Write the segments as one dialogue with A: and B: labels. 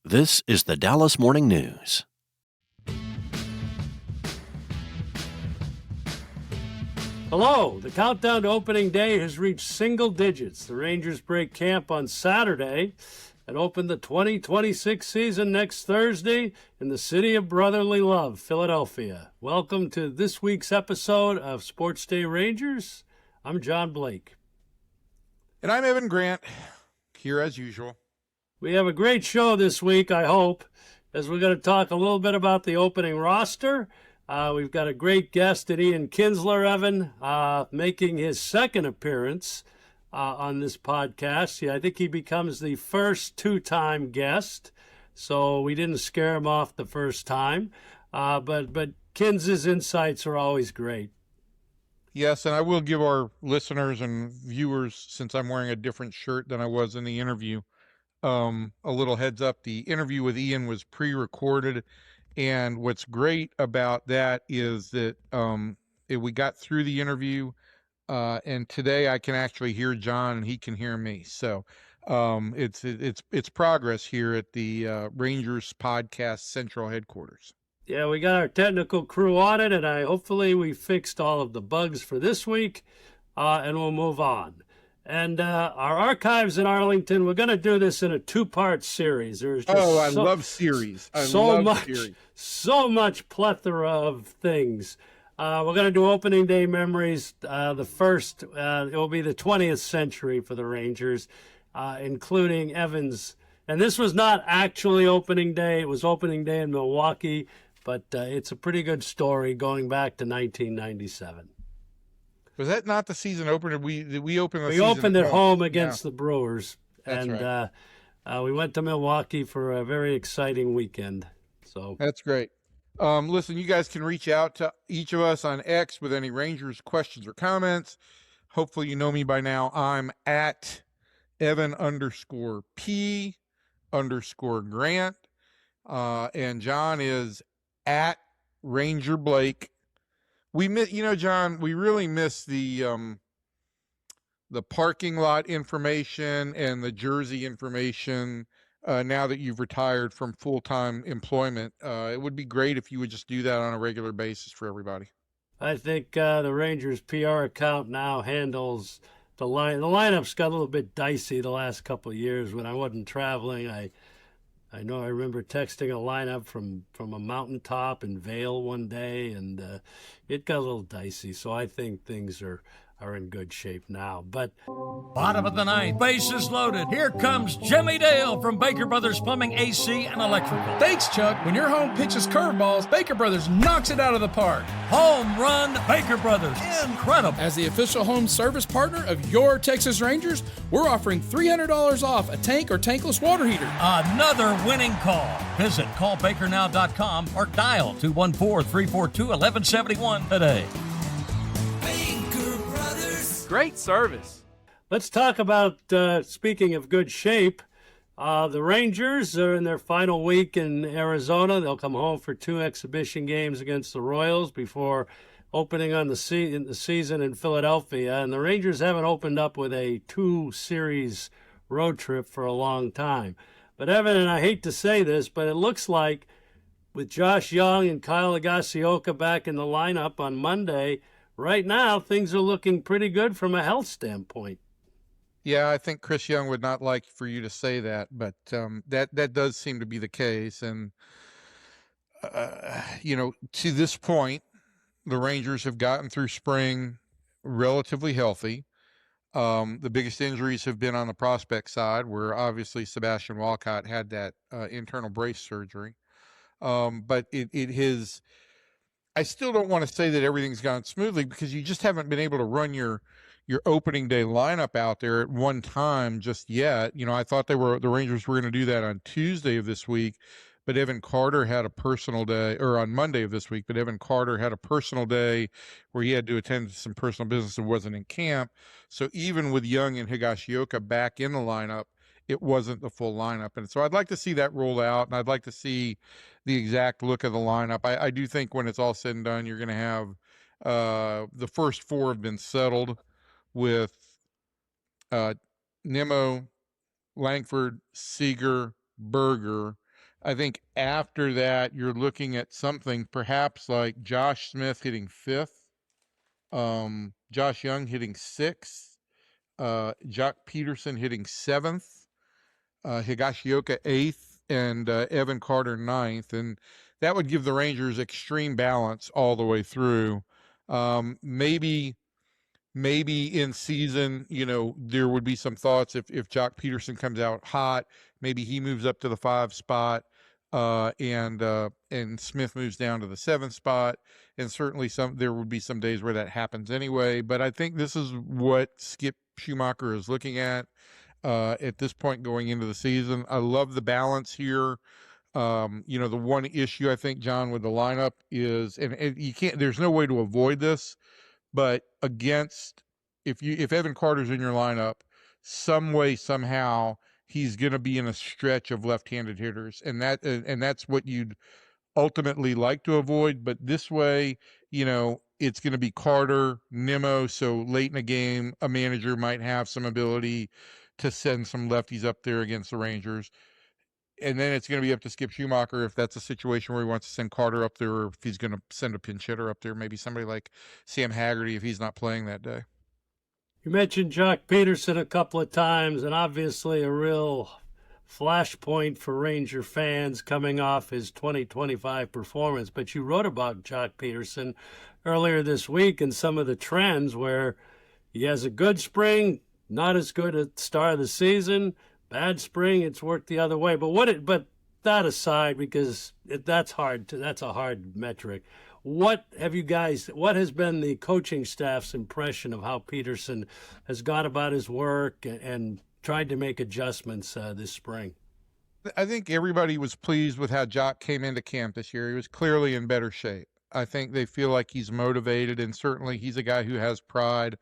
A: This is the Dallas Morning News.
B: Hello, the countdown to opening day has reached single digits. The Rangers break camp on Saturday and open the 2026 season next Thursday in the city of brotherly love, Philadelphia. Welcome to this week's episode of SportsDay Rangers. I'm John Blake.
C: And I'm Evan Grant, here as usual.
B: We have a great show this week, I hope, as we're going to talk a little bit about the opening roster. We've got a great guest in Ian Kinsler, Evan, making his second appearance on this podcast. Yeah, I think he becomes the first two-time guest, so we didn't scare him off the first time. But Kins's insights are always great.
C: Yes, and I will give our listeners and viewers, since I'm wearing a different shirt than I was in the interview, a little heads up. The interview with Ian was pre-recorded, and what's great about that is that we got through the interview, and today I can actually hear John and he can hear me. So it's progress here at the Rangers Podcast Central headquarters.
B: Yeah, we got our technical crew on it, and hopefully we fixed all of the bugs for this week, and we'll move on. And our archives in Arlington, we're going to do this in a two-part series. There's just
C: I love series.
B: So much plethora of things. We're going to do opening day memories. The first, it will be the 20th century for the Rangers, including Evans. And this was not actually opening day. It was opening day in Milwaukee, but it's a pretty good story going back to 1997.
C: Was that not the season opener? We opened the
B: we
C: season
B: opened at home against the Brewers.
C: That's
B: and
C: right.
B: We went to Milwaukee for a very exciting weekend. So
C: that's great. Listen, you guys can reach out to each of us on X with any Rangers questions or comments. Hopefully you know me by now. I'm at Evan_P_Grant. And John is at Ranger Blake. John, we really miss the parking lot information and the jersey information now that you've retired from full-time employment. It would be great if you would just do that on a regular basis for everybody.
B: I think the Rangers PR account now handles the line. The lineup's got a little bit dicey the last couple of years. When I wasn't traveling, I remember texting a lineup from a mountaintop in Vail one day, and it got a little dicey. So I think things are in good shape now. But
D: bottom of the ninth, bases loaded. Here comes Jimmy Dale from Baker Brothers Plumbing, AC, and Electrical.
E: Thanks, Chuck. When your home pitches curveballs, Baker Brothers knocks it out of the park.
D: Home run, Baker Brothers. Incredible.
E: As the official home service partner of your Texas Rangers, we're offering $300 off a tank or tankless water heater.
D: Another winning call. Visit callbakernow.com or dial 214-342-1171 today.
F: Great service.
B: Let's talk about, speaking of good shape, the Rangers are in their final week in Arizona. They'll come home for 2 exhibition games against the Royals before opening on the season in Philadelphia. And the Rangers haven't opened up with a 2-series road trip for a long time. But Evan, and I hate to say this, but it looks like with Josh Young and Kyle Higashioka back in the lineup on Monday, right now, things are looking pretty good from a health standpoint.
C: Yeah, I think Chris Young would not like for you to say that, but that does seem to be the case. And, to this point, the Rangers have gotten through spring relatively healthy. The biggest injuries have been on the prospect side, where obviously Sebastian Walcott had that internal brace surgery. But it has... I still don't want to say that everything's gone smoothly because you just haven't been able to run your opening day lineup out there at one time just yet. I thought the Rangers were going to do that on Tuesday of this week, but Evan Carter had a personal day, or on Monday of this week, but Evan Carter had a personal day where he had to attend to some personal business and wasn't in camp. So even with Young and Higashioka back in the lineup, it wasn't the full lineup. And so I'd like to see that roll out, and I'd like to see the exact look of the lineup. I do think when it's all said and done, you're going to have the first 4 have been settled with Nimmo, Langford, Seager, Berger, I think after that, you're looking at something perhaps like Josh Smith hitting 5th, Josh Young hitting 6th, Jock Peterson hitting 7th, Higashioka 8th, and Evan Carter 9th. And that would give the Rangers extreme balance all the way through. Maybe in season, there would be some thoughts if Jock Peterson comes out hot, maybe he moves up to the 5 spot, and Smith moves down to the 7th spot. And certainly there would be some days where that happens anyway. But I think this is what Skip Schumacher is looking at this point going into the season. I love the balance here. The one issue I think, John, with the lineup is, and you can't, there's no way to avoid this, but if Evan Carter's in your lineup, some way, somehow, he's going to be in a stretch of left-handed hitters, and that's what you'd ultimately like to avoid. But this way, it's going to be Carter, Nimmo. So late in a game, a manager might have some ability to send some lefties up there against the Rangers. And then it's going to be up to Skip Schumacher if that's a situation where he wants to send Carter up there, or if he's going to send a pinch hitter up there, maybe somebody like Sam Haggerty if he's not playing that day.
B: You mentioned Jock Peterson a couple of times, and obviously a real flashpoint for Ranger fans coming off his 2025 performance. But you wrote about Jock Peterson earlier this week and some of the trends where he has a good spring, not as good at the start of the season. Bad spring, it's worked the other way. But that aside, because that's a hard metric. What has been the coaching staff's impression of how Peterson has gone about his work and tried to make adjustments this spring?
C: I think everybody was pleased with how Jock came into camp this year. He was clearly in better shape. I think they feel like he's motivated, and certainly he's a guy who has pride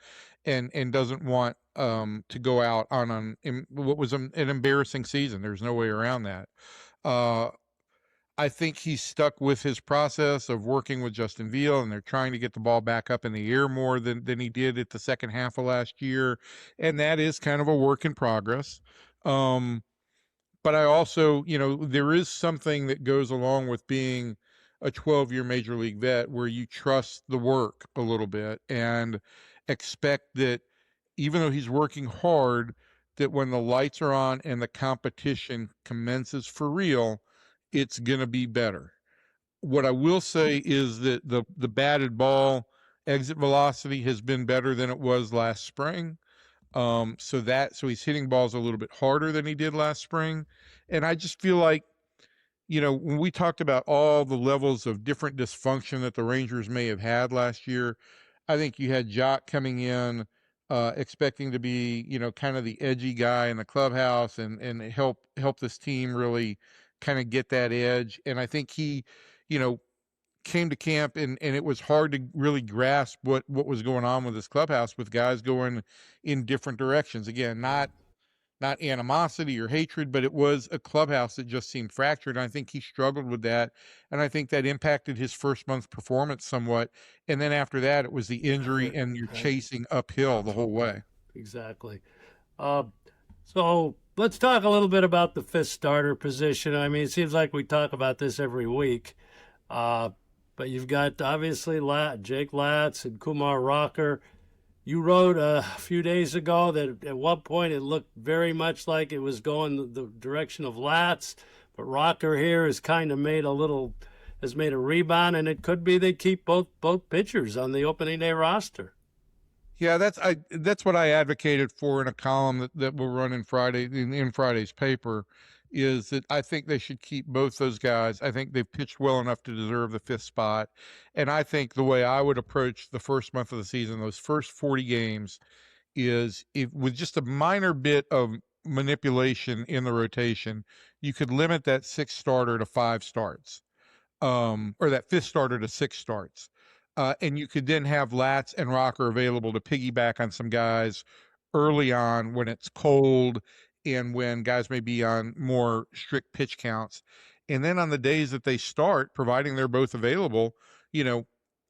C: and doesn't want to go out on what was an embarrassing season. There's no way around that. I think he's stuck with his process of working with Justin Veal, and they're trying to get the ball back up in the air more than he did at the second half of last year. And that is kind of a work in progress. But I also, there is something that goes along with being a 12-year major league vet where you trust the work a little bit and expect that even though he's working hard, that when the lights are on and the competition commences for real, it's going to be better. What I will say is that the batted ball exit velocity has been better than it was last spring. So he's hitting balls a little bit harder than he did last spring. And I just feel like, when we talked about all the levels of different dysfunction that the Rangers may have had last year, I think you had Jock coming in, expecting to be, kind of the edgy guy in the clubhouse and help this team really kind of get that edge. And I think he, came to camp and it was hard to really grasp what was going on with this clubhouse, with guys going in different directions. Again, not animosity or hatred, but it was a clubhouse that just seemed fractured. And I think he struggled with that. And I think that impacted his first month's performance somewhat. And then after that, it was the injury and you're chasing uphill the whole way.
B: Exactly. So let's talk a little bit about the fifth starter position. I mean, it seems like we talk about this every week. But you've got obviously Jake Latz and Kumar Rocker. You wrote a few days ago that at one point it looked very much like it was going the direction of Latz, but Rocker here has kind of made a rebound, and it could be they keep both pitchers on the opening day roster.
C: Yeah, that's what I advocated for in a column that will run in Friday's paper, is that I think they should keep both those guys. I think they've pitched well enough to deserve the fifth spot. And I think the way I would approach the first month of the season, those first 40 games, is with just a minor bit of manipulation in the rotation, you could limit that sixth starter to 5 starts, or that fifth starter to 6 starts. And you could then have Latz and Rocker available to piggyback on some guys early on when it's cold and when guys may be on more strict pitch counts. And then on the days that they start, providing they're both available,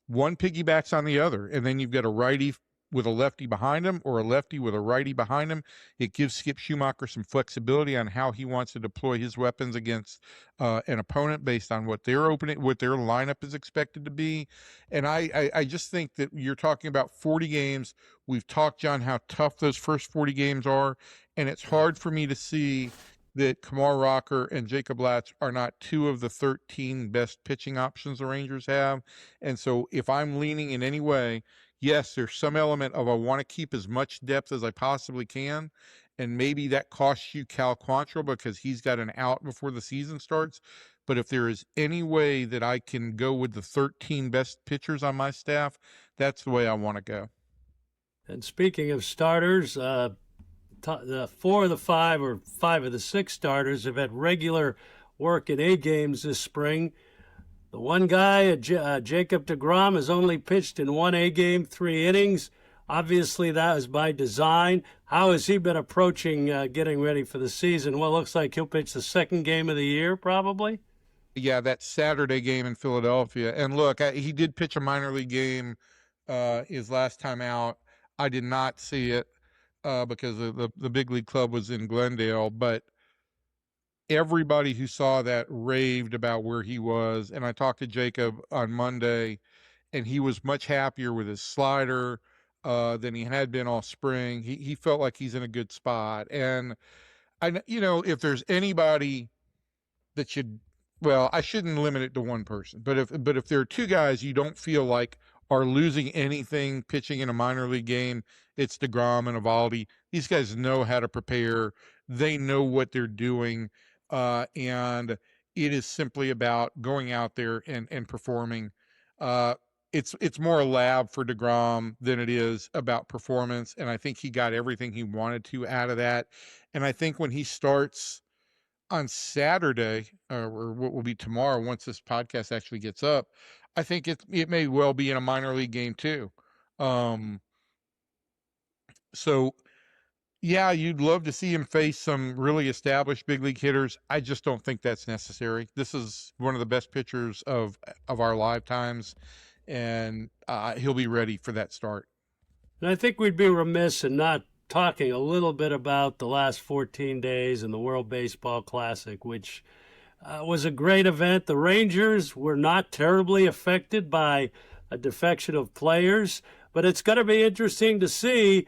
C: one piggybacks on the other. And then you've got a righty with a lefty behind him or a lefty with a righty behind him. It gives Skip Schumacher some flexibility on how he wants to deploy his weapons against an opponent based on what their lineup is expected to be. And I just think that you're talking about 40 games. We've talked, John, how tough those first 40 games are, and it's hard for me to see that Kumar Rocker and Jacob Latz are not two of the 13 best pitching options the Rangers have. And so if I'm leaning in any way, yes, there's some element of I want to keep as much depth as I possibly can, and maybe that costs you Cal Quantrill because he's got an out before the season starts. But if there is any way that I can go with the 13 best pitchers on my staff, that's the way I want to go.
B: And speaking of starters, the 4 of the 5 or 5 of the 6 starters have had regular work in A games this spring. The one guy, Jacob deGrom, has only pitched in 1 A game, 3 innings. Obviously, that is by design. How has he been approaching getting ready for the season? Well, it looks like he'll pitch the 2nd game of the year, probably.
C: Yeah, that Saturday game in Philadelphia. And look, he did pitch a minor league game his last time out. I did not see it because the big league club was in Glendale, but everybody who saw that raved about where he was. And I talked to Jacob on Monday, and he was much happier with his slider than he had been all spring. He felt like he's in a good spot. And if there's anybody that I shouldn't limit it to one person, but if there are 2 guys you don't feel like are losing anything pitching in a minor league game, it's deGrom and Eovaldi. These guys know how to prepare. They know what they're doing. And it is simply about going out there and performing. It's more a lab for deGrom than it is about performance. And I think he got everything he wanted to out of that. And I think when he starts on Saturday, or what will be tomorrow, once this podcast actually gets up, I think it may well be in a minor league game too. So yeah, you'd love to see him face some really established big league hitters. I just don't think that's necessary. This is one of the best pitchers of our lifetimes, and he'll be ready for that start.
B: And I think we'd be remiss in not talking a little bit about the last 14 days and the World Baseball Classic, which was a great event. The Rangers were not terribly affected by a defection of players, but it's going to be interesting to see.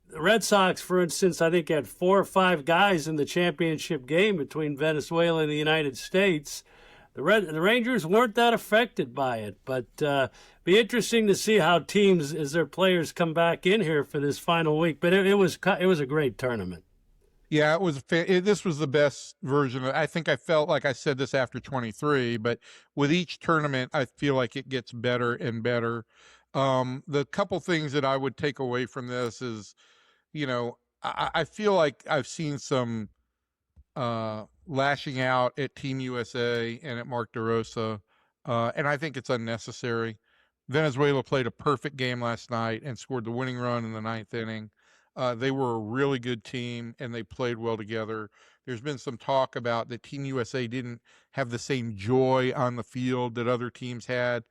B: The Red Sox, for instance, I think had 4 or 5 guys in the championship game between Venezuela and the United States. The Rangers weren't that affected by it, but be interesting to see how teams, as their players come back in here for this final week. But it was a great tournament.
C: Yeah, this was the best version. I think I felt like I said this after 23, but with each tournament, I feel like it gets better and better. The couple things that I would take away from this is, I feel like I've seen some lashing out at Team USA and at Mark DeRosa, and I think it's unnecessary. Venezuela played a perfect game last night and scored the winning run in the 9th inning. They were a really good team, and they played well together. There's been some talk about that Team USA didn't have the same joy on the field that other teams had.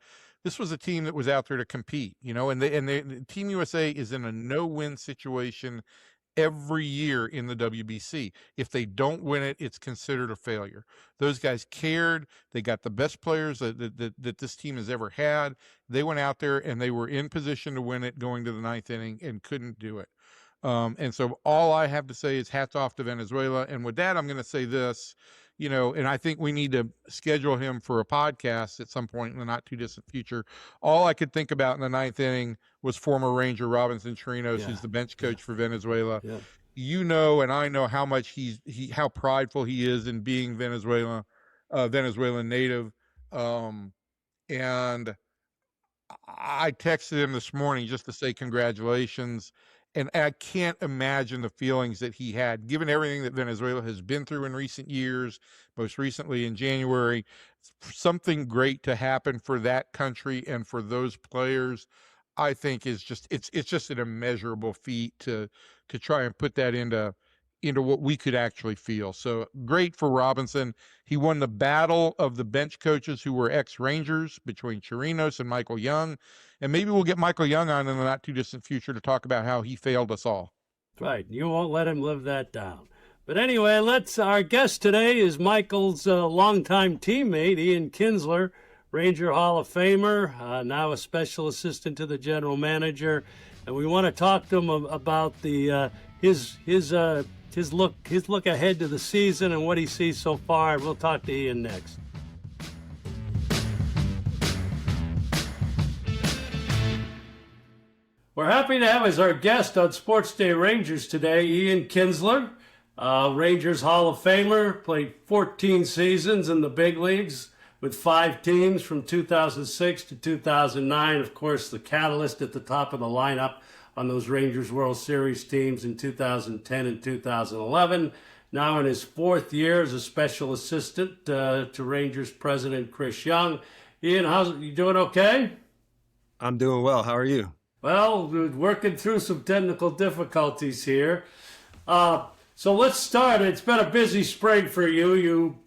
C: This was a team that was out there to compete, and Team USA is in a no-win situation every year in the WBC. If they don't win it, it's considered a failure. Those guys cared. They got the best players that this team has ever had. They went out there and they were in position to win it going to the 9th inning and couldn't do it. And so all I have to say is hats off to Venezuela. And with that, I'm going to say this, and I think we need to schedule him for a podcast at some point in the not too distant future. All I could think about in the 9th inning was former Ranger Robinson Chirinos, who's the bench coach for Venezuela. Yeah. And I know how much how prideful he is in being Venezuelan native. And I texted him this morning just to say congratulations. And I can't imagine the feelings that he had, given everything that Venezuela has been through in recent years, most recently in January. Something great to happen for that country and for those players, I think is just it's just an immeasurable feat to try and put that into into what we could actually feel. So great for Robinson. He won the battle of the bench coaches who were ex-Rangers between Chirinos and Michael Young. And maybe we'll get Michael Young on in the not too distant future to talk about how he failed us all.
B: Right. You won't let him live that down. But anyway, our guest today is Michael's longtime teammate, Ian Kinsler, Ranger Hall of Famer, now a special assistant to the general manager. And we want to talk to him about his look ahead to the season and what he sees so far. We'll talk to Ian next. We're happy to have as our guest on SportsDay Rangers today, Ian Kinsler, Rangers Hall of Famer, played 14 seasons in the big leagues with 5 teams from 2006 to 2009. Of course, the catalyst at the top of the lineup on those Rangers World Series teams in 2010 and 2011. Now in his 4th year as a special assistant to Rangers president Chris Young. Ian, you doing okay?
G: I'm doing well. How are you?
B: Well, we're working through some technical difficulties here. So let's start. It's been a busy spring for you. You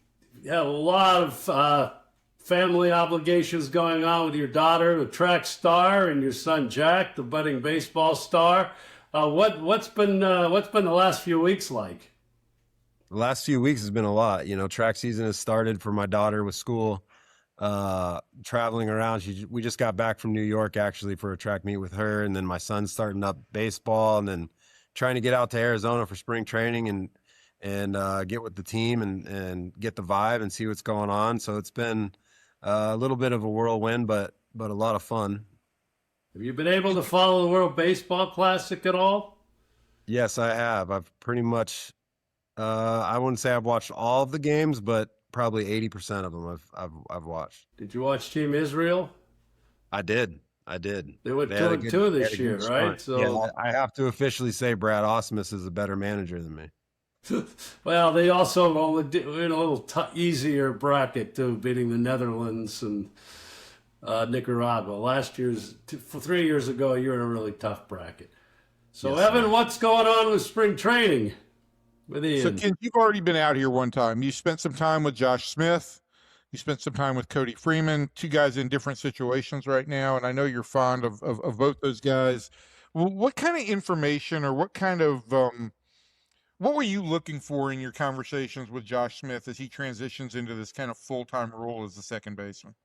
B: have a lot of family obligations going on with your daughter, the track star, and your son Jack, the budding baseball star. What's been the last few weeks like?
G: The last few weeks has been a lot. Track season has started for my daughter with school, traveling around. We just got back from New York actually for a track meet with her, and then my son's starting up baseball, and then trying to get out to Arizona for spring training and get with the team and get the vibe and see what's going on. So it's been a little bit of a whirlwind, but a lot of fun.
B: Have you been able to follow the World Baseball Classic at all?
G: Yes, I have. I've pretty much, I wouldn't say I've watched all of the games, but probably 80% of them I've watched.
B: Did you watch Team Israel?
G: I did.
B: They went 2-2 this year, right?
G: So yeah, I have to officially say Brad Ausmus is a better manager than me.
B: Well, they also only did in a little easier bracket too, beating the Netherlands and Nicaragua. 3 years ago, you were in a really tough bracket. So, yes, Evan, what's going on with spring training with Ian?
C: So, Ken, you've already been out here one time. You spent some time with Josh Smith. You spent some time with Cody Freeman, 2 guys in different situations right now, and I know you're fond of both those guys. What kind of information or what kind of what were you looking for in your conversations with Josh Smith as he transitions into this kind of full-time role as the second baseman?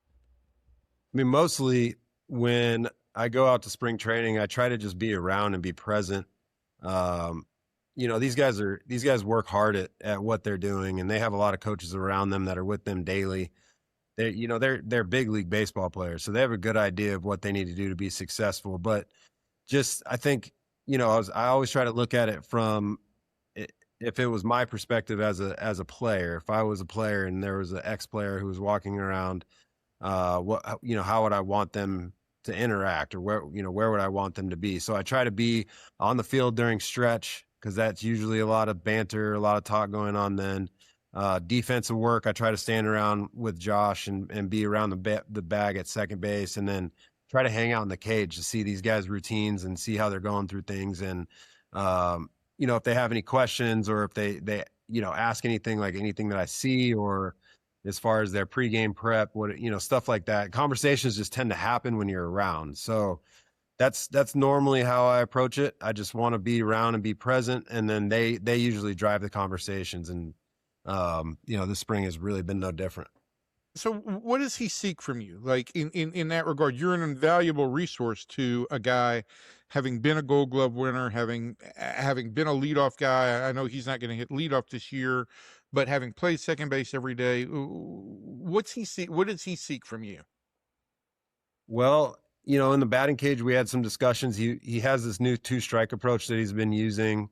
G: I mean, mostly when I go out to spring training, I try to just be around and be present. These guys work hard at what they're doing, and they have a lot of coaches around them that are with them daily. They're big league baseball players, so they have a good idea of what they need to do to be successful. But I think, I always try to look at it from, if it was my perspective as a player, if I was a player and there was an ex-player who was walking around, how would I want them to interact, or where would I want them to be? So I try to be on the field during stretch, because that's usually a lot of banter, a lot of talk going on then. Defensive work, I try to stand around with Josh and be around the bag at second base, and then try to hang out in the cage to see these guys' routines and see how they're going through things. And, if they have any questions, or if they ask anything, like anything that I see, or as far as their pregame prep, stuff like that. Conversations just tend to happen when you're around. So that's normally how I approach it. I just want to be around and be present, and then they usually drive the conversations. And this spring has really been no different.
C: So what does he seek from you? Like in that regard, you're an invaluable resource to a guy, having been a Gold Glove winner, having been a leadoff guy. I know he's not going to hit leadoff this year, but having played second base every day, what does he seek from you?
G: Well, in the batting cage, we had some discussions. He has this new 2-strike approach that he's been using.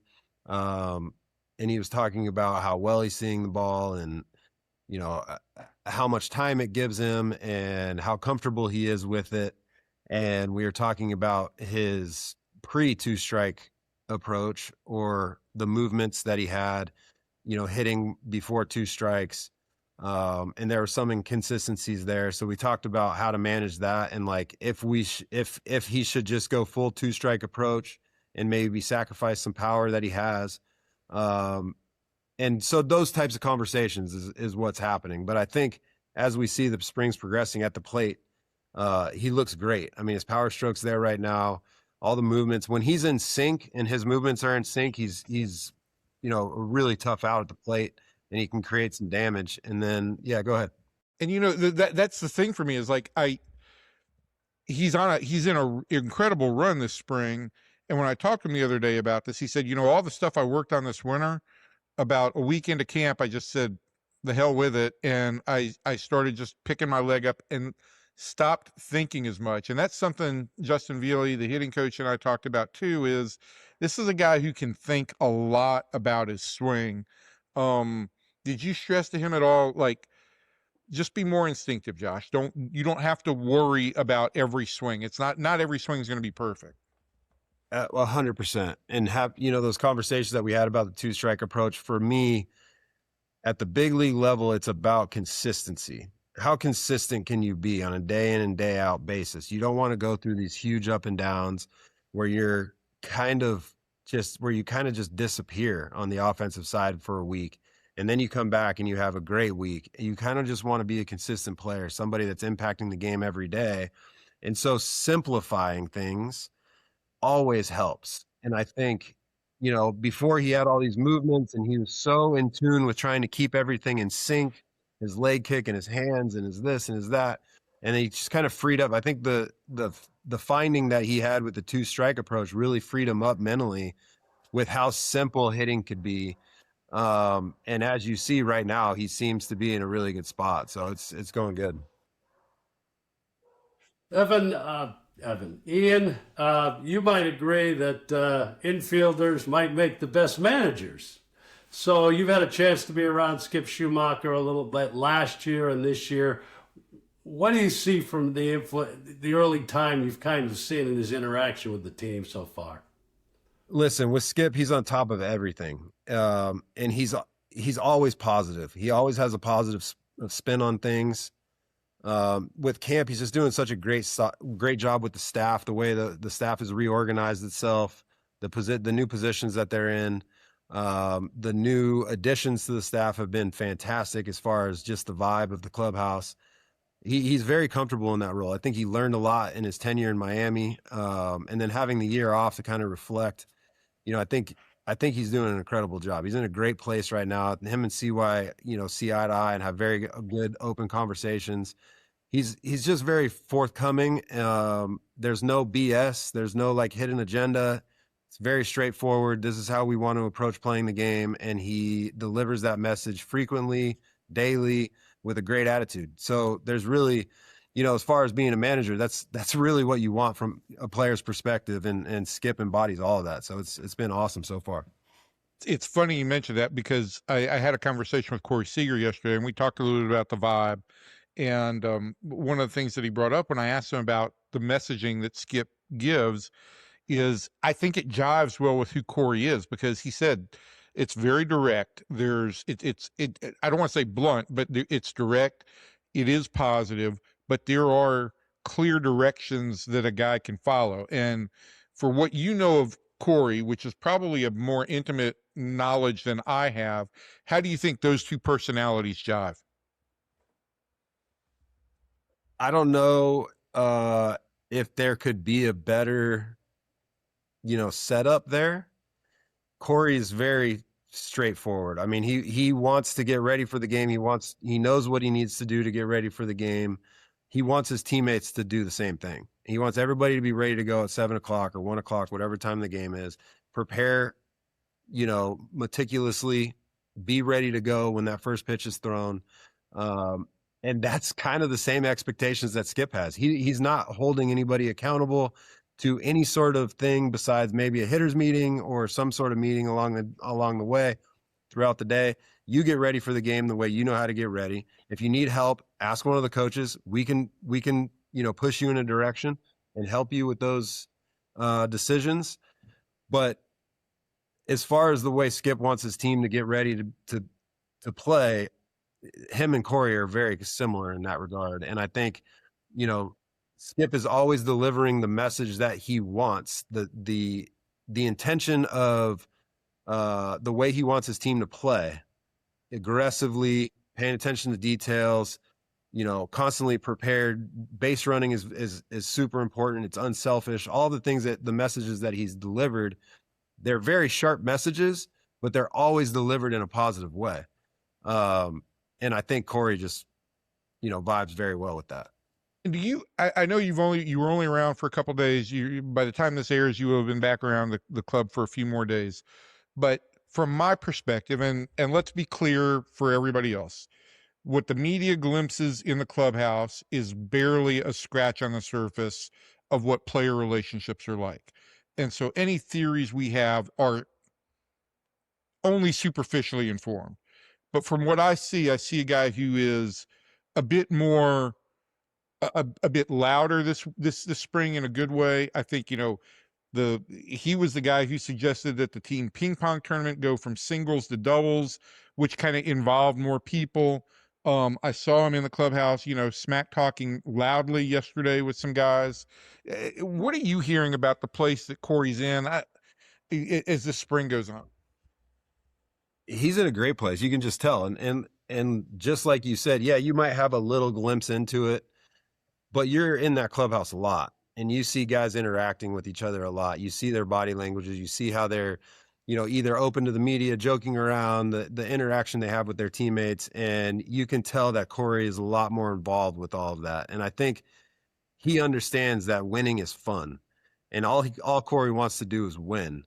G: And he was talking about how well he's seeing the ball, and, how much time it gives him and how comfortable he is with it. And we were talking about his pre-2-strike approach, or the movements that he had, hitting before 2 strikes. And there were some inconsistencies there. So we talked about how to manage that. And like, if he should just go full 2-strike approach and maybe sacrifice some power that he has, And so those types of conversations is what's happening. But I think as we see the springs progressing at the plate, he looks great. I mean, his power stroke's there right now. All the movements, when he's in sync and his movements are in sync, he's really tough out at the plate, and he can create some damage. And then, yeah, go ahead.
C: And that's the thing for me is like he's in an incredible run this spring. And when I talked to him the other day about this, he said, all the stuff I worked on this winter, about a week into camp, I just said, the hell with it. And I started just picking my leg up and stopped thinking as much. And that's something Justin Veely, the hitting coach, and I talked about too, is this is a guy who can think a lot about his swing. Did you stress to him at all, like, just be more instinctive, Josh? You don't have to worry about every swing. It's not every swing is going to be perfect.
G: 100%. And have, those conversations that we had about the 2-strike approach, for me, at the big league level, it's about consistency. How consistent can you be on a day in and day out basis? You don't want to go through these huge up and downs where you kind of just disappear on the offensive side for a week. And then you come back and you have a great week. You kind of just want to be a consistent player, somebody that's impacting the game every day. And so simplifying things always helps. And I think, before he had all these movements and he was so in tune with trying to keep everything in sync, his leg kick and his hands and his this and his that, and he just kind of freed up. I think the finding that he had with the 2-strike approach really freed him up mentally with how simple hitting could be. And as you see right now, he seems to be in a really good spot. So it's going good.
B: Ian, you might agree that infielders might make the best managers. So you've had a chance to be around Skip Schumacher a little bit last year and this year. What do you see from the early time you've kind of seen in his interaction with the team so far?
G: Listen, with Skip, he's on top of everything, and he's always positive. He always has a positive spin on things. With camp, he's just doing such a great job with the staff, the way the staff has reorganized itself, the new positions that they're in. The new additions to the staff have been fantastic as far as just the vibe of the clubhouse. He's very comfortable in that role. I think he learned a lot in his tenure in Miami, and then having the year off to kind of reflect. I think he's doing an incredible job. He's in a great place right now. Him and CY, see eye to eye and have very good open conversations. He's just very forthcoming. There's no BS. There's no hidden agenda. It's very straightforward. This is how we want to approach playing the game. And he delivers that message frequently, daily, with a great attitude. So there's really, as far as being a manager, that's really what you want from a player's perspective, and Skip embodies all of that. So it's been awesome so far.
C: It's funny you mentioned that because I had a conversation with Corey Seager yesterday, and we talked a little bit about the vibe. And one of the things that he brought up when I asked him about the messaging that Skip gives is I think it jives well with who Corey is, because he said it's very direct. I don't want to say blunt, but it's direct. It is positive, but there are clear directions that a guy can follow. And for what you know of Corey, which is probably a more intimate knowledge than I have, how do you think those two personalities jive?
G: I don't know if there could be a better, setup there. Corey is very straightforward. I mean, he wants to get ready for the game. He knows what he needs to do to get ready for the game. He wants his teammates to do the same thing. He wants everybody to be ready to go at 7:00 or 1:00, whatever time the game is. Prepare, meticulously, be ready to go when that first pitch is thrown. And that's kind of the same expectations that Skip has. He's not holding anybody accountable to any sort of thing besides maybe a hitter's meeting or some sort of meeting along the way throughout the day. You get ready for the game the way you know how to get ready. If you need help, ask one of the coaches. We can push you in a direction and help you with those decisions. But as far as the way Skip wants his team to get ready to play, him and Corey are very similar in that regard. And I think, Skip is always delivering the message that he wants. The intention of the way he wants his team to play, aggressively, paying attention to details, constantly prepared. Base running is super important. It's unselfish. All the things the messages that he's delivered, they're very sharp messages, but they're always delivered in a positive way. And I think Corey just, vibes very well with that.
C: Do I know you were only around for a couple of days. By the time this airs, you will have been back around the club for a few more days. But from my perspective, and let's be clear for everybody else, what the media glimpses in the clubhouse is barely a scratch on the surface of what player relationships are like. And so any theories we have are only superficially informed. But from what I see a guy who is a bit more, a bit louder this spring in a good way. I think, he was the guy who suggested that the team ping pong tournament go from singles to doubles, which kind of involved more people. I saw him in the clubhouse, smack talking loudly yesterday with some guys. What are you hearing about the place that Corey's in as the spring goes on?
G: He's in a great place. You can just tell. And just like you said, yeah, you might have a little glimpse into it, but you're in that clubhouse a lot and you see guys interacting with each other a lot. You see their body languages. You see how they're, either open to the media, joking around, the interaction they have with their teammates. And you can tell that Corey is a lot more involved with all of that. And I think he understands that winning is fun. And all Corey wants to do is win.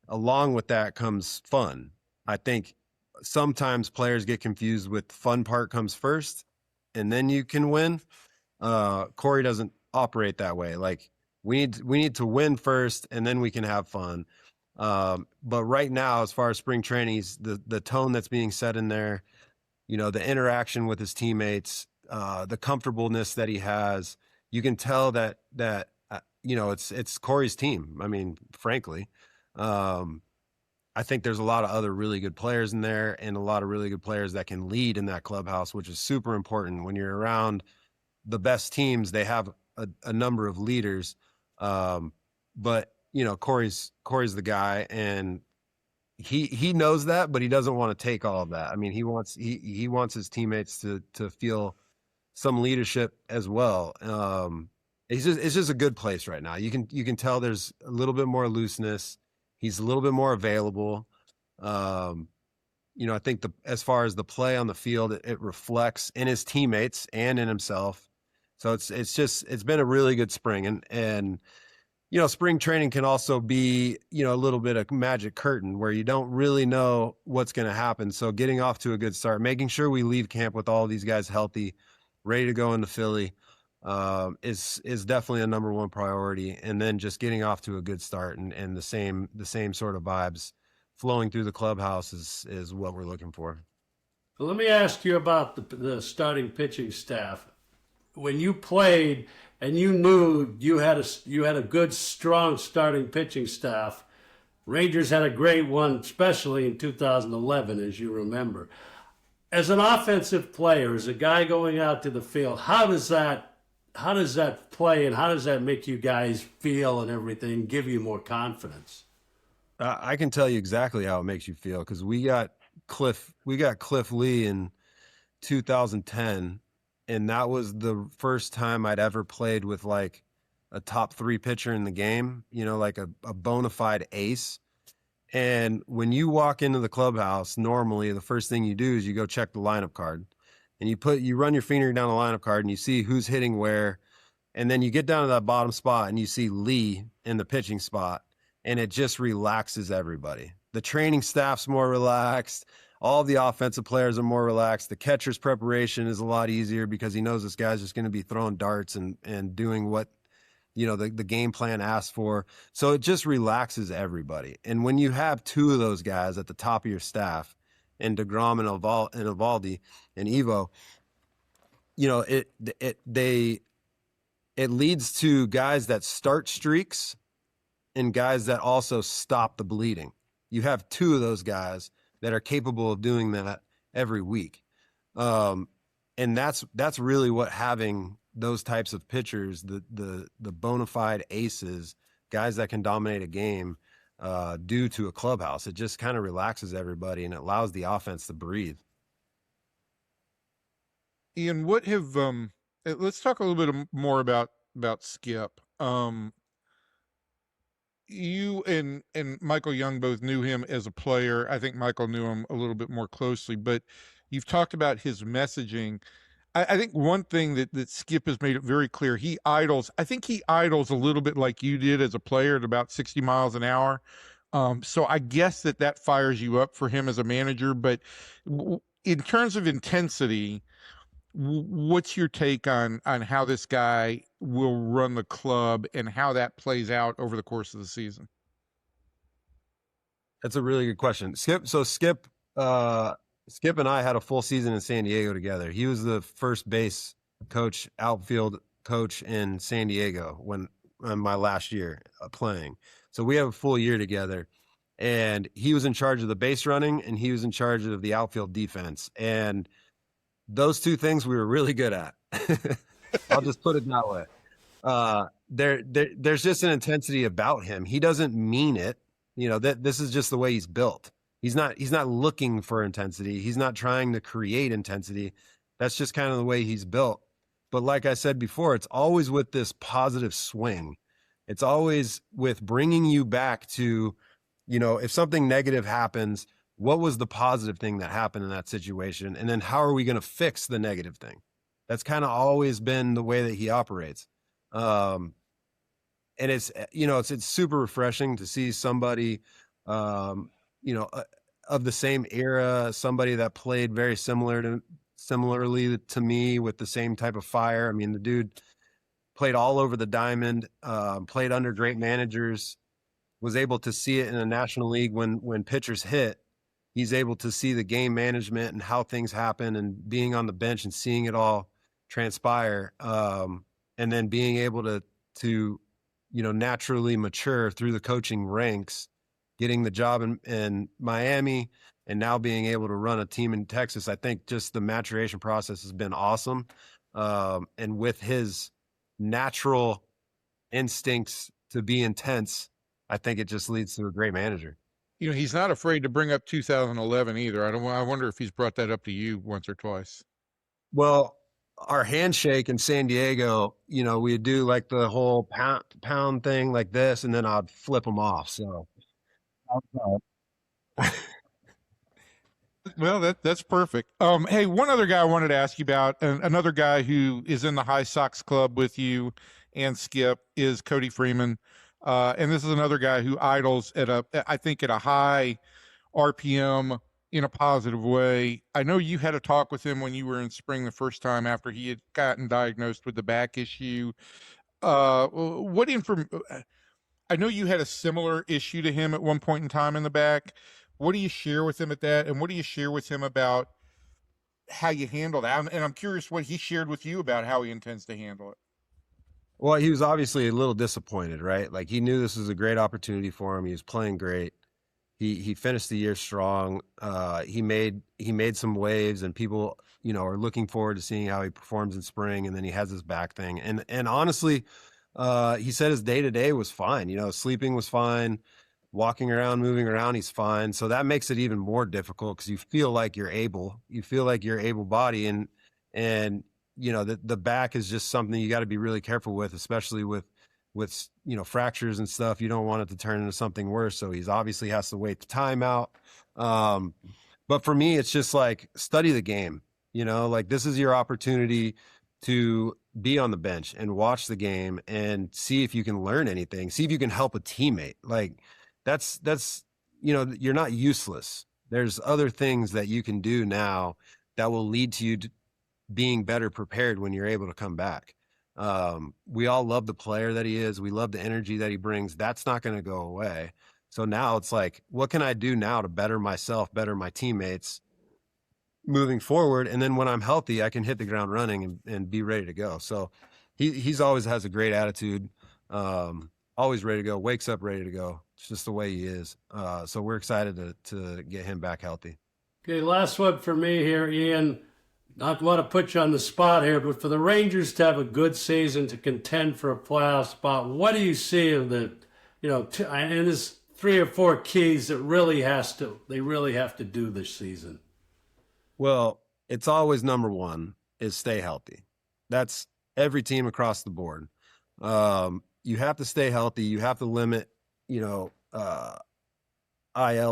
G: Along with that comes fun. I think sometimes players get confused with the fun part comes first and then you can win. Corey doesn't operate that way. Like we need to win first and then we can have fun. But right now, as far as spring training, the tone that's being set in there, the interaction with his teammates, the comfortableness that he has, you can tell that it's Corey's team. I mean, frankly, I think there's a lot of other really good players in there and a lot of really good players that can lead in that clubhouse, which is super important. When you're around the best teams, they have a number of leaders. But Corey's the guy, and he knows that, but he doesn't want to take all of that. I mean, he wants his teammates to feel some leadership as well. It's just a good place right now. You can tell there's a little bit more looseness. He's a little bit more available. I think as far as the play on the field, it reflects in his teammates and in himself. So it's been a really good spring, and spring training can also be, a little bit of magic curtain where you don't really know what's going to happen. So getting off to a good start, making sure we leave camp with all these guys healthy, ready to go into Philly, is definitely a number one priority. And then just getting off to a good start and the same sort of vibes flowing through the clubhouse is what we're looking for.
B: Let me ask you about the starting pitching staff. When you played and you knew you had a good, strong starting pitching staff, Rangers had a great one, especially in 2011, as you remember. As an offensive player, as a guy going out to the field, how does that play and how does that make you guys feel and everything, give you more confidence?
G: I can tell you exactly how it makes you feel, because we got Cliff Lee in 2010, and that was the first time I'd ever played with like a top 3 pitcher in the game, like a bona fide ace. And when you walk into the clubhouse, normally the first thing you do is you go check the lineup card, and you run your finger down the lineup card and you see who's hitting where. And then you get down to that bottom spot and you see Lee in the pitching spot, and it just relaxes everybody. The training staff's more relaxed. All the offensive players are more relaxed. The catcher's preparation is a lot easier because he knows this guy's just going to be throwing darts and doing what, the game plan asks for. So it just relaxes everybody. And when you have 2 of those guys at the top of your staff, and DeGrom and Evaldi and Evo, it leads to guys that start streaks and guys that also stop the bleeding. You have 2 of those guys that are capable of doing that every week. And that's really what having those types of pitchers, the bona fide aces, guys that can dominate a game, do to a clubhouse. It just kind of relaxes everybody and it allows the offense to breathe.
C: Ian, what have let's talk a little bit more about Skip. You and Michael Young both knew him as a player. I think Michael knew him a little bit more closely, but you've talked about his messaging. I think one thing that Skip has made it very clear, I think he idles a little bit like you did as a player at about 60 miles an hour. So I guess that fires you up for him as a manager. But in terms of intensity, what's your take on how this guy will run the club and how that plays out over the course of the season?
G: That's a really good question. Skip and I had a full season in San Diego together. He was the first base coach, outfield coach in San Diego when my last year playing. So we have a full year together, and he was in charge of the base running and he was in charge of the outfield defense. And those two things we were really good at. I'll just put it that way. There's just an intensity about him. He doesn't mean it. This is just the way he's built. He's not looking for intensity. He's not trying to create intensity. That's just kind of the way he's built. But like I said before, it's always with this positive swing. It's always with bringing you back to, if something negative happens, what was the positive thing that happened in that situation? And then how are we going to fix the negative thing? That's kind of always been the way that he operates. And it's super refreshing to see somebody, of the same era, somebody that played very similarly to me with the same type of fire. I mean, the dude played all over the diamond, played under great managers, was able to see it in the National League when pitchers hit. He's able to see the game management and how things happen and being on the bench and seeing it all transpire. And then being able to naturally mature through the coaching ranks, getting the job in Miami and now being able to run a team in Texas. I think just the maturation process has been awesome. And with his natural instincts to be intense, I think it just leads to a great manager.
C: He's not afraid to bring up 2011 either. I wonder if he's brought that up to you once or twice.
G: Well, our handshake in San Diego, we'd do like the whole pound thing like this, and then I'd flip him off. So,
C: well, that's perfect. Hey, one other guy I wanted to ask you about, another guy who is in the High Sox club with you and Skip, is Cody Freeman. And this is another guy who idles at a high RPM in a positive way. I know you had a talk with him when you were in spring the first time after he had gotten diagnosed with the back issue. I know you had a similar issue to him at one point in time in the back. What do you share with him at that? And what do you share with him about how you handle that? And I'm curious what he shared with you about how he intends to handle it.
G: Well, he was obviously a little disappointed, right? Like he knew this was a great opportunity for him. He was playing great. He finished the year strong. He made some waves, and people, are looking forward to seeing how he performs in spring. And then he has his back thing. And honestly, he said his day-to-day was fine. Sleeping was fine, walking around, moving around, he's fine. So that makes it even more difficult because you feel like you're able-bodied, and the back is just something you got to be really careful with, especially with fractures and stuff. You don't want it to turn into something worse. So he's obviously has to wait the time out. But for me, it's just like, study the game, like this is your opportunity to be on the bench and watch the game and see if you can learn anything, see if you can help a teammate. Like that's, you're not useless. There's other things that you can do now that will lead to you being better prepared when you're able to come back. We all love the player that he is. We love the energy that he brings. That's not going to go away. So now it's like, what can I do now to better myself, better my teammates moving forward? And then when I'm healthy, I can hit the ground running and be ready to go. So he's always has a great attitude, always ready to go, wakes up ready to go. It's just the way he is. So we're excited to get him back healthy.
B: Okay, last one for me here, Ian. Not want to put you on the spot here, but for the Rangers to have a good season to contend for a playoff spot, what do you see of the, in this 3 or 4 keys that they really have to do this season?
G: Well, it's always number one is stay healthy. That's every team across the board. You have to stay healthy. You have to limit, IL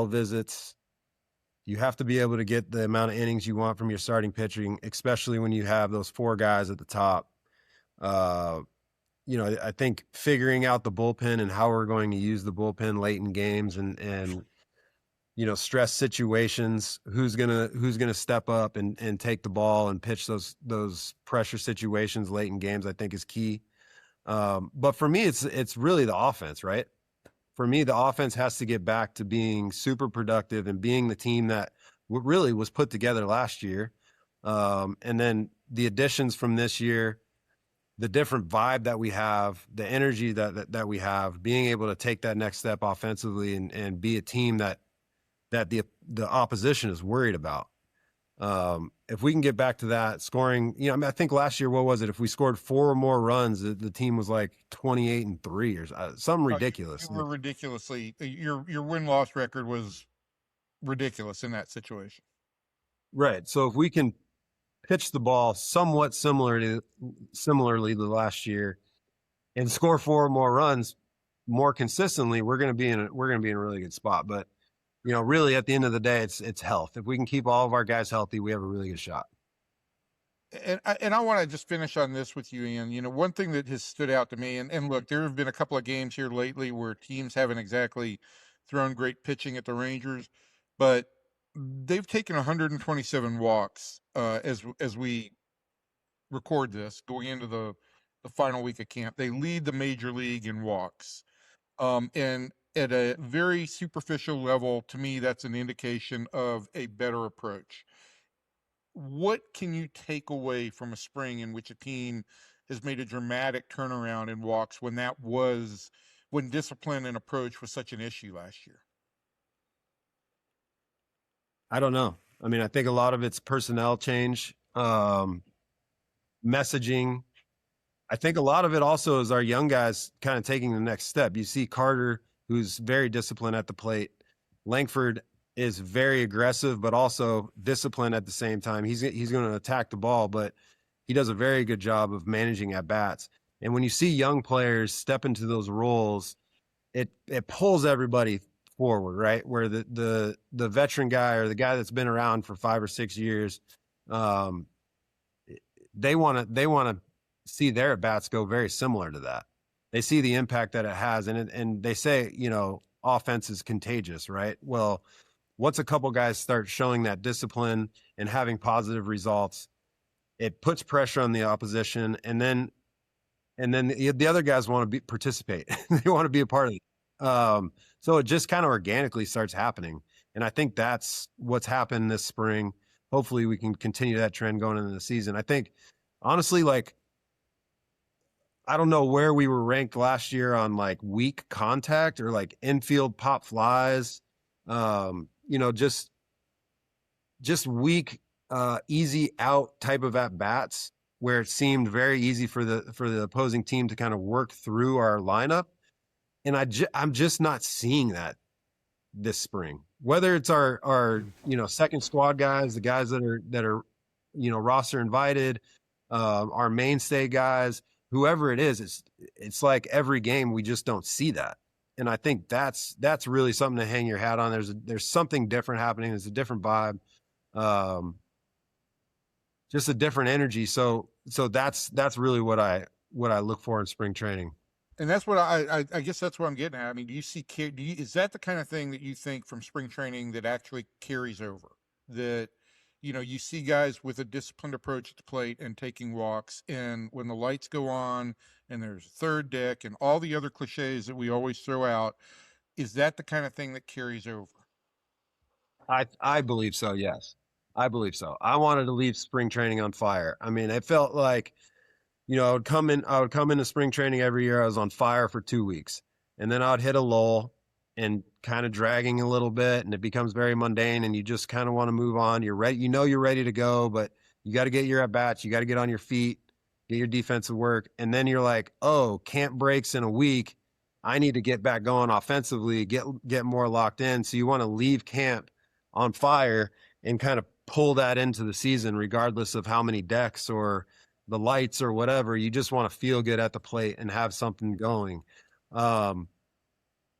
G: visits. You have to be able to get the amount of innings you want from your starting pitching, especially when you have those 4 guys at the top. I think figuring out the bullpen and how we're going to use the bullpen late in games and stress situations, who's gonna step up and take the ball and pitch those pressure situations late in games, I think is key. But for me, it's really the offense, right? For me, the offense has to get back to being super productive and being the team that really was put together last year. And then the additions from this year, the different vibe that we have, the energy that we have, being able to take that next step offensively and be a team that the opposition is worried about. If we can get back to that scoring, I think last year, what was it? If we scored 4 or more runs, the team was like 28-3 or something ridiculous.
C: You were ridiculously, your win-loss record was ridiculous in that situation.
G: Right. So if we can pitch the ball somewhat similarly to last year and score 4 or more runs more consistently, we're going to be in a really good spot. But really at the end of the day, it's health. If we can keep all of our guys healthy, we have a really good shot.
C: And I want to just finish on this with you, Ian. One thing that has stood out to me, and look, there have been a couple of games here lately where teams haven't exactly thrown great pitching at the Rangers, but they've taken 127 walks as we record this, going into the final week of camp. They lead the major league in walks. And at a very superficial level, to me, that's an indication of a better approach. What can you take away from a spring in which a team has made a dramatic turnaround in walks when discipline and approach was such an issue last year?
G: I don't know. I mean, I think a lot of it's personnel change, messaging. I think a lot of it also is our young guys kind of taking the next step. You see Carter, who's very disciplined at the plate. Langford is very aggressive, but also disciplined at the same time. He's going to attack the ball, but he does a very good job of managing at bats. And when you see young players step into those roles, it pulls everybody forward, right? Where the veteran guy or the guy that's been around for 5 or 6 years, they want to see their at bats go very similar to that. They see the impact that it has, and they say, offense is contagious, right? Well, once a couple guys start showing that discipline and having positive results, it puts pressure on the opposition, and then the other guys want to participate. They want to be a part of it. So it just kind of organically starts happening, and I think that's what's happened this spring. Hopefully, we can continue that trend going into the season. I think, honestly, I don't know where we were ranked last year on weak contact or infield pop flies, just weak, easy out type of at bats where it seemed very easy for the opposing team to kind of work through our lineup. And I'm just not seeing that this spring, whether it's our second squad guys, the guys that are roster invited, our mainstay guys, whoever it is, it's like every game we just don't see that. And I think that's really something to hang your hat on. There's something different happening. There's a different vibe, just a different energy. So that's really what I look for in spring training.
C: And that's what I guess that's what I'm getting at. I mean, is that the kind of thing that you think from spring training that actually carries over? That you see guys with a disciplined approach at the plate and taking walks, and when the lights go on and there's a third deck and all the other cliches that we always throw out, is that the kind of thing that carries over?
G: I believe so. Yes, I believe so. I wanted to leave spring training on fire. I mean, it felt like, I would come into spring training every year. I was on fire for 2 weeks, and then I'd hit a lull and kind of dragging a little bit, and it becomes very mundane, and you just kind of want to move on. You're ready, you're ready to go, but you got to get your at bats. You got to get on your feet, get your defensive work, and then you're like, oh, camp breaks in a week. I need to get back going offensively, get more locked in. So you want to leave camp on fire and kind of pull that into the season, regardless of how many decks or the lights or whatever. You just want to feel good at the plate and have something going.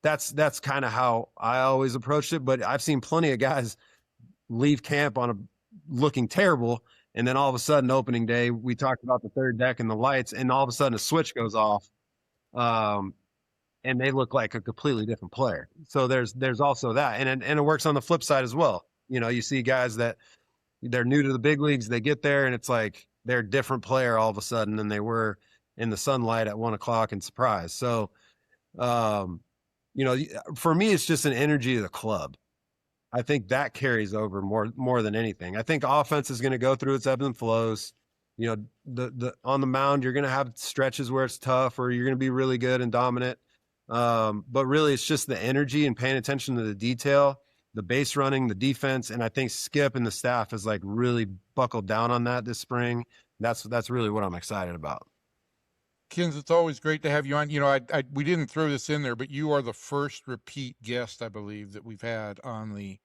G: That's kind of how I always approached it. But I've seen plenty of guys leave camp looking terrible, and then all of a sudden, opening day, we talked about the third deck and the lights, and all of a sudden a switch goes off, and they look like a completely different player. So there's also that, and it works on the flip side as well. You see guys that they're new to the big leagues, they get there, and it's like they're a different player all of a sudden than they were in the sunlight at 1:00 and surprise. So, for me, it's just an energy of the club. I think that carries over more than anything. I think offense is going to go through its ebbs and flows. The on the mound, you're going to have stretches where it's tough, or you're going to be really good and dominant. But really, it's just the energy and paying attention to the detail, the base running, the defense, and I think Skip and the staff is like really buckled down on that this spring. That's really what I'm excited about.
C: Kins, it's always great to have you on. We didn't throw this in there, but you are the first repeat guest, I believe, that we've had on the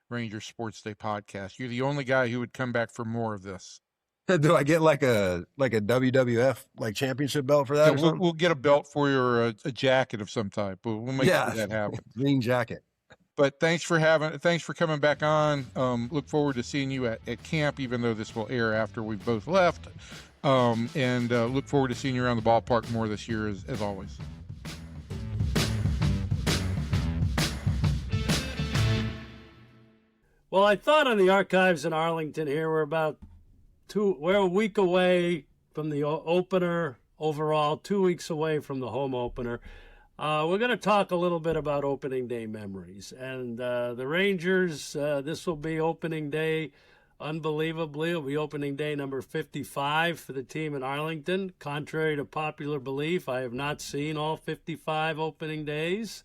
C: Rangers Sports Day podcast. You're the only guy who would come back for more of this.
G: Do I get like a WWF championship belt for that?
C: Yeah, we'll get a belt for you or a jacket of some type. We'll make sure that happen.
G: Green jacket.
C: But thanks for coming back on. Look forward to seeing you at camp, even though this will air after we've both left. And look forward to seeing you around the ballpark more this year, as always.
B: Well, I thought on the archives in Arlington here, we're a week away from the opener overall, 2 weeks away from the home opener. We're going to talk a little bit about opening day memories. And the Rangers, this will be opening day. Unbelievably, it'll be opening day number 55 for the team in Arlington. Contrary to popular belief, I have not seen all 55 opening days.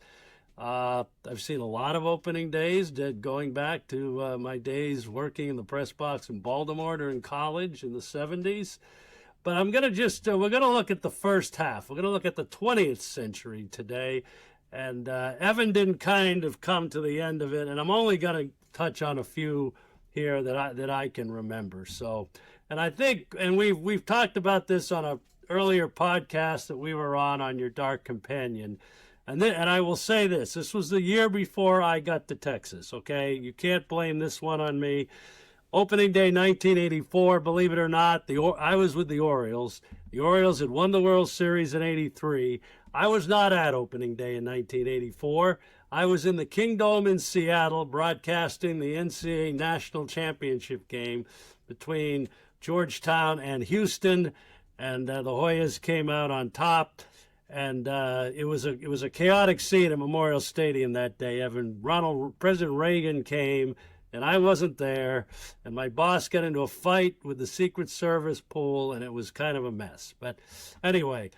B: I've seen a lot of opening days, going back to my days working in the press box in Baltimore during college in the 70s. But I'm going to we're going to look at the first half. We're going to look at the 20th century today. And Evan didn't kind of come to the end of it, and I'm only going to touch on a few here that I can remember. So, and I think, and we've talked about this on a earlier podcast that we were on Your Dark Companion. And I will say this was the year before I got to Texas, okay? You can't blame this one on me. Opening day 1984, believe it or not, I was with the Orioles. The Orioles had won the World Series in 83. I was not at opening day in 1984. I was in the Kingdome in Seattle broadcasting the NCAA National Championship game between Georgetown and Houston, and the Hoyas came out on top. And it was a chaotic scene at Memorial Stadium that day. President Reagan came, and I wasn't there. And my boss got into a fight with the Secret Service pool, and it was kind of a mess. But anyway,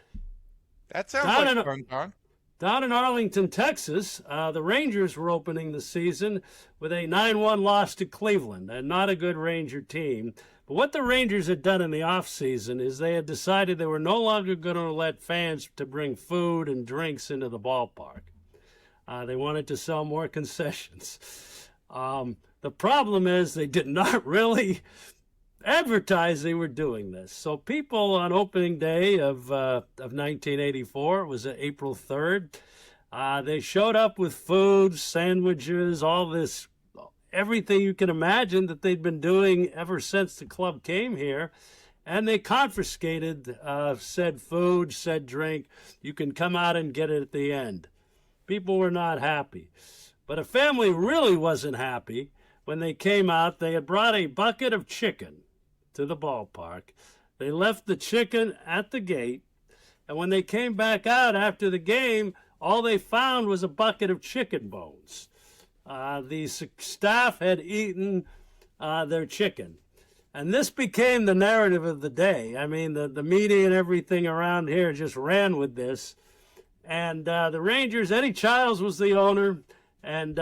C: that sounds like fun, Don.
B: Down in Arlington, Texas, the Rangers were opening the season with a 9-1 loss to Cleveland, and not a good Ranger team. But what the Rangers had done in the offseason is they had decided they were no longer going to let fans to bring food and drinks into the ballpark. They wanted to sell more concessions. The problem is they did not really advertise they were doing this. So people on opening day of 1984, it was April 3rd, they showed up with food, sandwiches, all this, everything you can imagine that they'd been doing ever since the club came here. And they confiscated said food, said drink. You can come out and get it at the end. People were not happy. But a family really wasn't happy when they came out. They had brought a bucket of chicken to the ballpark. They left the chicken at the gate, and when they came back out after the game, all they found was a bucket of chicken bones. The staff had eaten their chicken, and this became the narrative of the day. I mean, the media and everything around here just ran with this, and the Rangers, Eddie Childs was the owner, and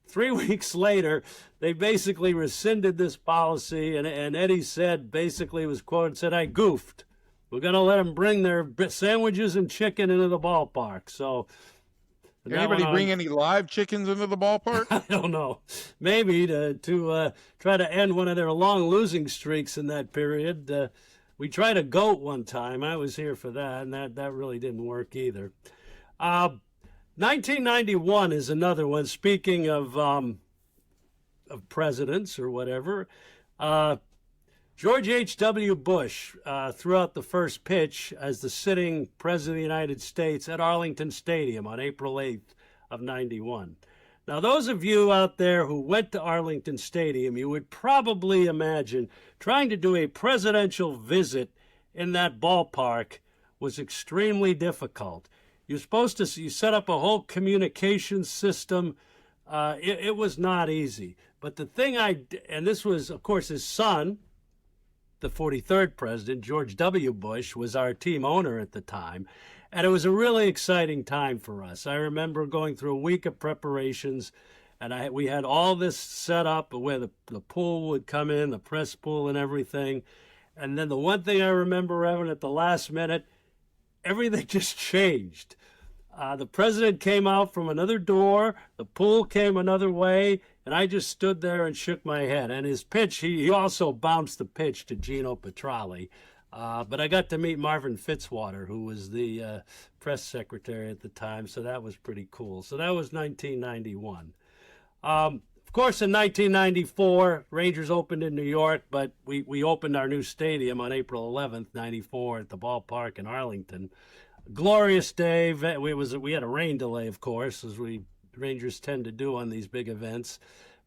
B: 3 weeks later, they basically rescinded this policy, and Eddie said, basically was quoted, said, "I goofed." we're going to let them bring their sandwiches and chicken into the ballpark. So
C: anybody bring any live chickens into the ballpark?
B: I don't know. Maybe to try to end one of their long losing streaks in that period. We tried a goat one time. I was here for that, and that really didn't work either. 1991 is another one. Speaking of presidents or whatever, George H.W. Bush threw out the first pitch as the sitting president of the United States at Arlington Stadium on April 8th of 91. Now, those of you out there who went to Arlington Stadium, you would probably imagine trying to do a presidential visit in that ballpark was extremely difficult. You're supposed to you set up a whole communication system. It was not easy. But the thing and this was, of course, his son, the 43rd president, George W. Bush, was our team owner at the time. And it was a really exciting time for us. I remember going through a week of preparations, and we had all this set up where the pool would come in, the press pool and everything. And then the one thing I remember, Evan, at the last minute, everything just changed. The president came out from another door, the pool came another way, and I just stood there and shook my head. And his pitch, he also bounced the pitch to Gino Petralli. But I got to meet Marvin Fitzwater, who was the press secretary at the time, so that was pretty cool. So that was 1991. Of course, in 1994, Rangers opened in New York, but we opened our new stadium on April 11th, 94, at the ballpark in Arlington. Glorious day. We had a rain delay, of course, as Rangers tend to do on these big events.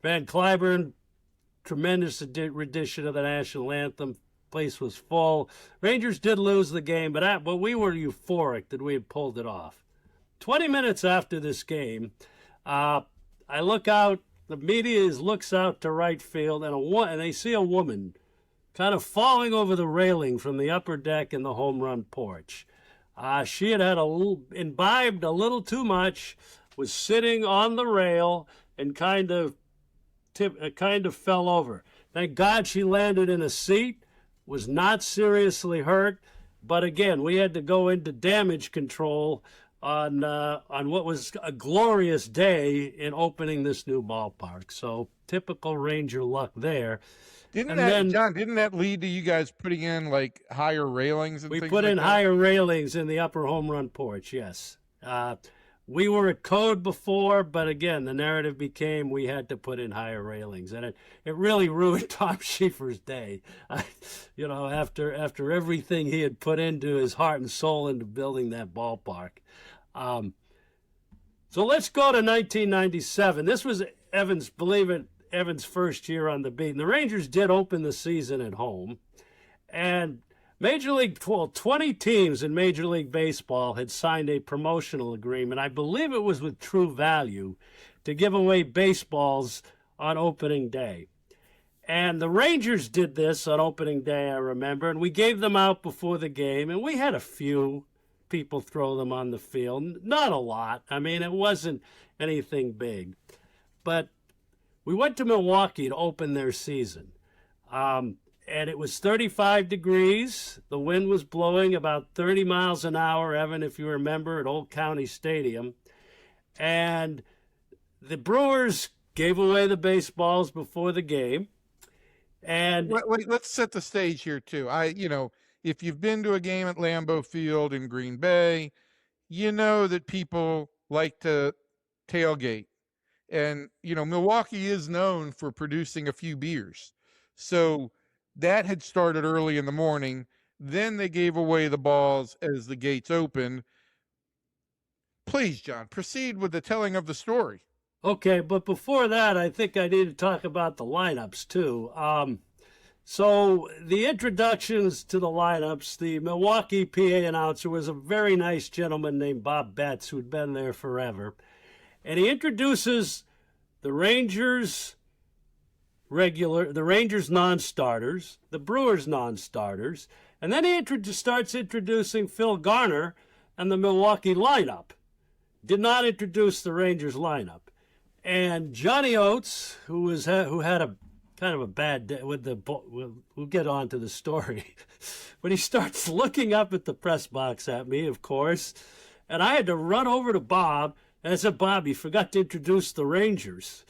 B: Van Cliburn, tremendous rendition of the national anthem. Place was full. Rangers did lose the game, but we were euphoric that we had pulled it off. 20 minutes after this game, I look out. The media looks out to right field, and they see a woman kind of falling over the railing from the upper deck in the home run porch. She had imbibed a little too much, was sitting on the rail, and kind of fell over. Thank God she landed in a seat, was not seriously hurt, but again, we had to go into damage control on what was a glorious day in opening this new ballpark. So typical Ranger luck there.
C: Didn't that lead to you guys putting in like higher railings and things like that? We
B: put in higher railings in the upper home run porch, yes. We were at code before, but again, the narrative became we had to put in higher railings, and it really ruined Tom Schiefer's day. After everything he had put into his heart and soul into building that ballpark. So let's go to 1997. This was Evan's first year on the beat. And the Rangers did open the season at home, and 20 teams in Major League Baseball had signed a promotional agreement. I believe it was with True Value to give away baseballs on opening day. And the Rangers did this on opening day, I remember, and we gave them out before the game, and we had a few people throw them on the field. Not a lot. I mean, it wasn't anything big. But we went to Milwaukee to open their season. And it was 35 degrees. The wind was blowing about 30 miles an hour, Evan, if you remember, at Old County Stadium. And the Brewers gave away the baseballs before the game. And
C: wait, let's set the stage here too. If you've been to a game at Lambeau Field in Green Bay, you know that people like to tailgate. And, Milwaukee is known for producing a few beers. So that had started early in the morning. Then they gave away the balls as the gates opened. Please, John, proceed with the telling of the story.
B: Okay, but before that, I think I need to talk about the lineups, too. So the introductions to the lineups, the Milwaukee PA announcer was a very nice gentleman named Bob Betts, who'd been there forever. And he introduces the Rangers non-starters, the Brewers non-starters, and then he starts introducing Phil Garner and the Milwaukee lineup. Did not introduce the Rangers lineup. And Johnny Oates, who had a kind of a bad day with the. We'll get on to the story, but he starts looking up at the press box at me, of course, and I had to run over to Bob. And I said, Bob, you forgot to introduce the Rangers.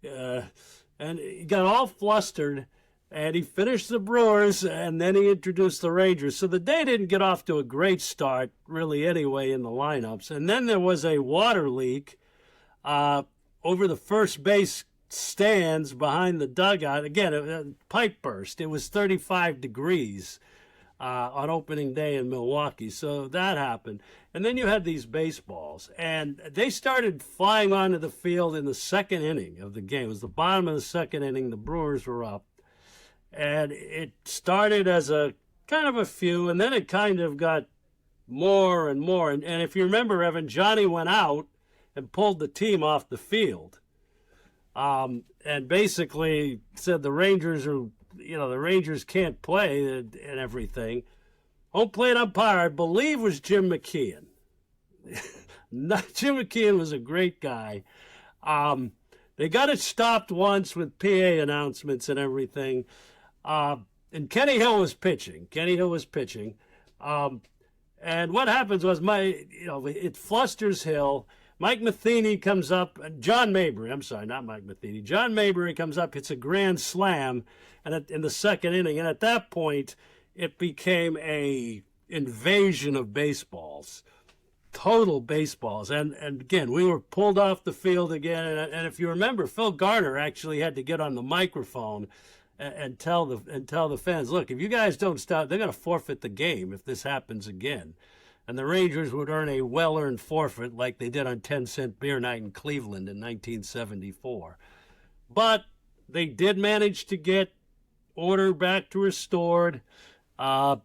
B: And he got all flustered, and he finished the Brewers, and then he introduced the Rangers. So the day didn't get off to a great start, really, anyway, in the lineups. And then there was a water leak over the first base stands behind the dugout. Again, a pipe burst. It was 35 degrees on opening day in Milwaukee. So that happened. And then you had these baseballs, and they started flying onto the field in the second inning of the game. It was the bottom of the second inning. The Brewers were up, and it started as a kind of a few, and then it kind of got more and more. And if you remember, Evan, Johnny went out and pulled the team off the field, and basically said the Rangers can't play and everything. Home plate umpire, I believe, was Jim McKeon. Jim McKeon was a great guy. They got it stopped once with PA announcements and everything. And Kenny Hill was pitching. And what happens was it flusters Hill. Mike Matheny comes up. John Mabry comes up, hits a grand slam in the second inning. And at that point, it became a invasion of baseballs, total baseballs. And again, we were pulled off the field again. And if you remember, Phil Garner actually had to get on the microphone and tell the fans, look, if you guys don't stop, they're going to forfeit the game if this happens again. And the Rangers would earn a well-earned forfeit like they did on 10-cent beer night in Cleveland in 1974. But they did manage to get order back to restored. The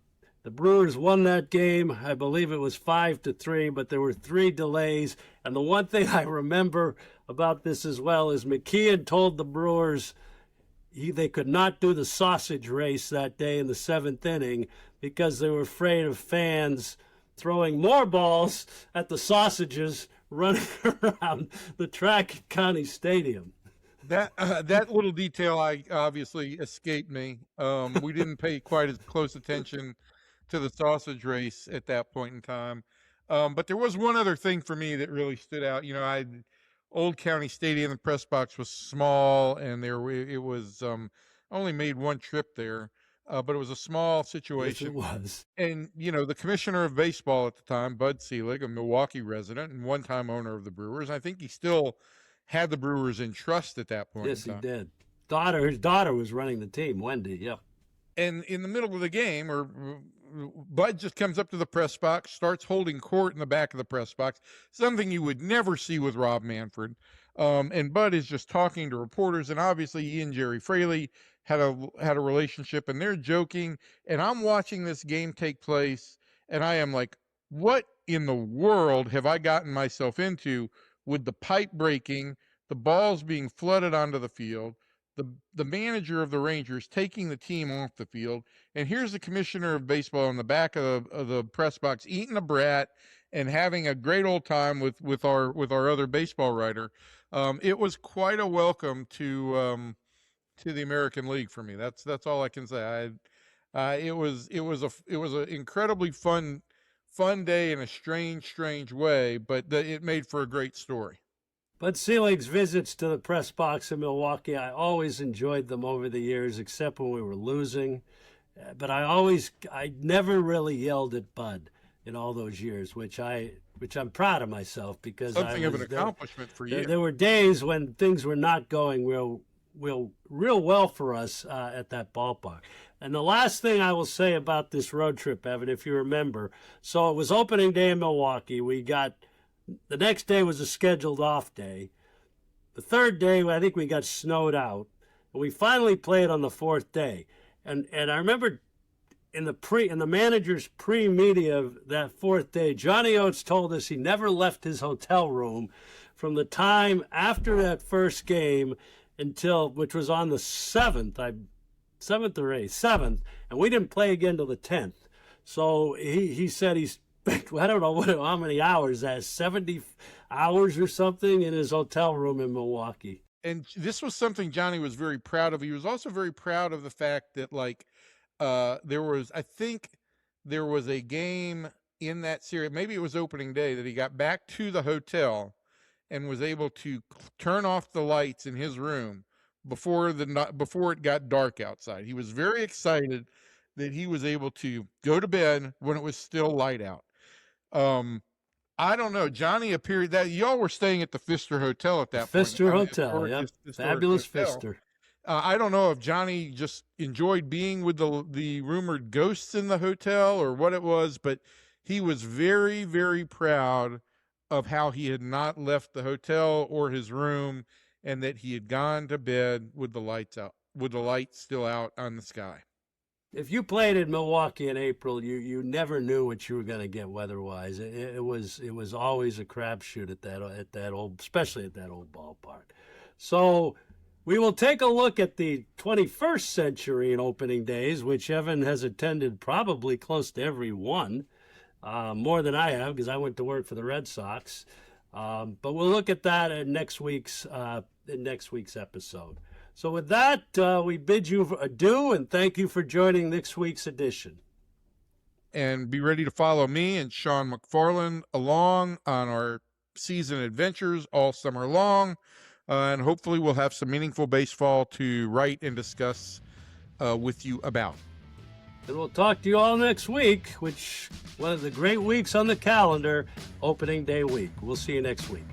B: Brewers won that game. I believe it was 5-3, but there were 3 delays. And the one thing I remember about this as well is McKeon told the Brewers they could not do the sausage race that day in the 7th inning because they were afraid of fans throwing more balls at the sausages running around the track at County Stadium.
C: That little detail obviously escaped me. We didn't pay quite as close attention to the sausage race at that point in time. But there was one other thing for me that really stood out. Old County Stadium, the press box was small, and it was only made one trip there. But it was a small situation.
B: Yes, it was.
C: And, the commissioner of baseball at the time, Bud Selig, a Milwaukee resident and one-time owner of the Brewers, I think he still had the Brewers in trust at that point.
B: Yes, he did. His daughter was running the team, Wendy, yeah.
C: And in the middle of the game, Bud just comes up to the press box, starts holding court in the back of the press box, something you would never see with Rob Manfred. And Bud is just talking to reporters, and obviously he and Jerry Fraley had a relationship, and they're joking. And I'm watching this game take place, and I am like, what in the world have I gotten myself into with the pipe breaking, the balls being flooded onto the field, the manager of the Rangers taking the team off the field, and here's the commissioner of baseball in the back of the press box eating a brat and having a great old time with our other baseball writer. It was quite a welcome to the American League for me. That's all I can say. It was an incredibly fun day in a strange way, but it made for a great story.
B: But Selig's visits to the press box in Milwaukee, I always enjoyed them over the years, except when we were losing. But I never really yelled at Bud in all those years, which I'm proud of myself because
C: something of an accomplishment for you.
B: There were days when things were not going real well for us at that ballpark. And the last thing I will say about this road trip, Evan, if you remember, so it was opening day in Milwaukee. The next day was a scheduled off day. The third day, I think we got snowed out. And we finally played on the 4th day. And I remember in the manager's pre-media of that 4th day, Johnny Oates told us he never left his hotel room from the time after that first game which was on the 7th or 8th, and we didn't play again till the 10th. So he said he's, I don't know how many hours, 70 hours or something in his hotel room in Milwaukee.
C: and this was something Johnny was very proud of. He was also very proud of the fact that I think there was a game in that series, maybe it was opening day, that he got back to the hotel and was able to turn off the lights in his room before it got dark outside. He was very excited that he was able to go to bed when it was still light out. I don't know. Johnny appeared that y'all were staying at the Pfister Hotel at that point.
B: Pfister Hotel, yeah. Fabulous
C: hotel.
B: Pfister.
C: I don't know if Johnny just enjoyed being with the rumored ghosts in the hotel or what it was, but he was very, very proud of how he had not left the hotel or his room, and that he had gone to bed with the lights out, with the lights still out on the sky.
B: If you played in Milwaukee in April, you never knew what you were going to get weather-wise. It was always a crapshoot at that old, especially at that old ballpark. So we will take a look at the 21st century in opening days, which Evan has attended probably close to every one, more than I have because I went to work for the Red Sox. But we'll look at that in next week's episode. So with that, we bid you adieu and thank you for joining next week's edition.
C: And be ready to follow me and Sean McFarland along on our season adventures all summer long. And hopefully we'll have some meaningful baseball to write and discuss with you about.
B: And we'll talk to you all next week, which one of the great weeks on the calendar, opening day week. We'll see you next week.